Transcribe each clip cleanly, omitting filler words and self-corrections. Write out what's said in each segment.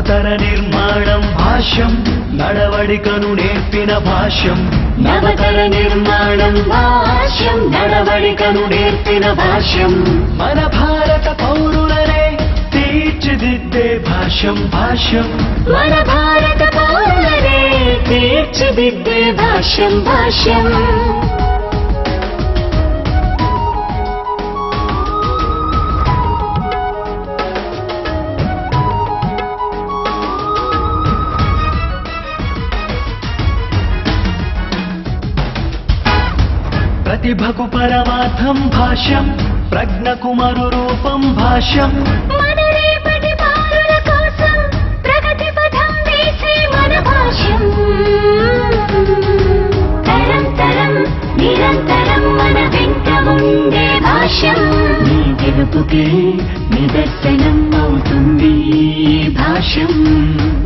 నవతర నిర్మాణం భాష్యం నడవడికను నేర్పిన భాష్యం నవతర నిర్మాణం భాష్యం నడవడికను నేర్పిన భాష్యం మన భారత పౌరులనే తీర్చిదిద్దే భాష్యం భాష్యం మన భారత పౌరులనే తీర్చిదిద్దే భాష్యం భాష్యం ప్రతిభకు పరమార్థం భాష్యం ప్రజ్ఞకు మరురూపం భాష్యం మన రేపటి పౌరుల కోసం ప్రగతి పథం వేసే మన భాష్యం తరం తరం నిరంతరం మన వెంట ఉండే భాష్యం నీ గెలుపుకే నిదర్శనం అవుతుంది ఈ భాష్యం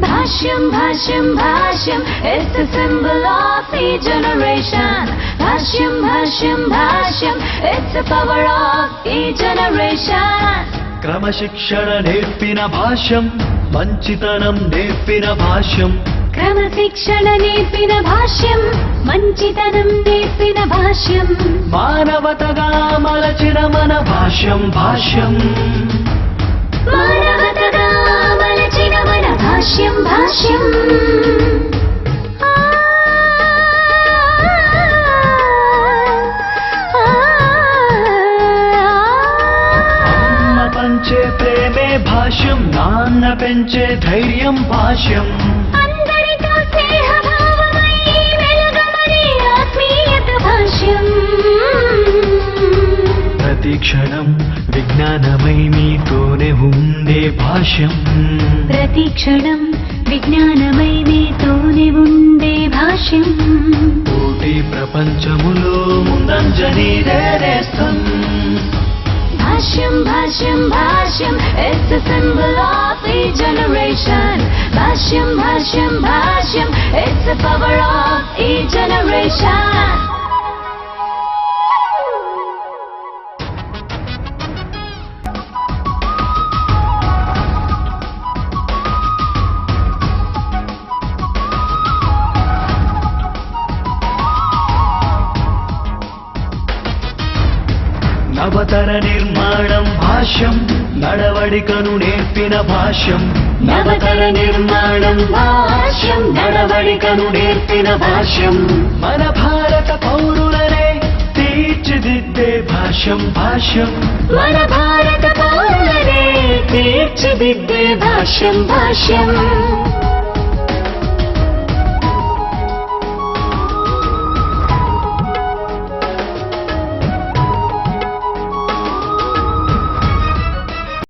భాష్యం భాష్యం భాష్యం it's the symbol of the generation Bhashyam Bhashyam Bhashyam it's the power of the generation క్రమశిక్షణ నేర్పిన భాష్యం మంచితనం నేర్పిన భాష్యం క్రమశిక్షణ నేర్పిన భాష్యం మంచితనం నేర్పిన భాష్యం మానవతగా మలచిన మన భాష్యం భాష్యం మానవతగా మలచిన మన భాష్యం భాష్యం అమ్మ పంచే ప్రేమే భాష్యం నాన్న పెంచే ధైర్యం భాష్యం అందరితో స్నేహభావమై వెలుగమనే ఆత్మీయత భాష్యం ప్రతి క్షణం విజ్ఞానమై మీతోనే ఉండే భాష్యం ప్రతి క్షణం విజ్ఞానమై మీతోనే ఉండే భాష్యం పోటీ ప్రపంచములో ముందంజనీరేస్తాం భాష్యం భాష్యం భాష్యం it's the symbol of the generation Bhashyam Bhashyam Bhashyam it's the power of the generation నవతర నిర్మాణం భాష్యం నడవడికను నేర్పిన భాష్యం నవతర నిర్మాణం భాష్యం నడవడికను నేర్పిన భాష్యం మన భారత పౌరులనే తీర్చిదిద్దే భాష్యం భాష్యం మన భారత పౌరులనే తీర్చిదిద్దే భాష్యం భాష్యం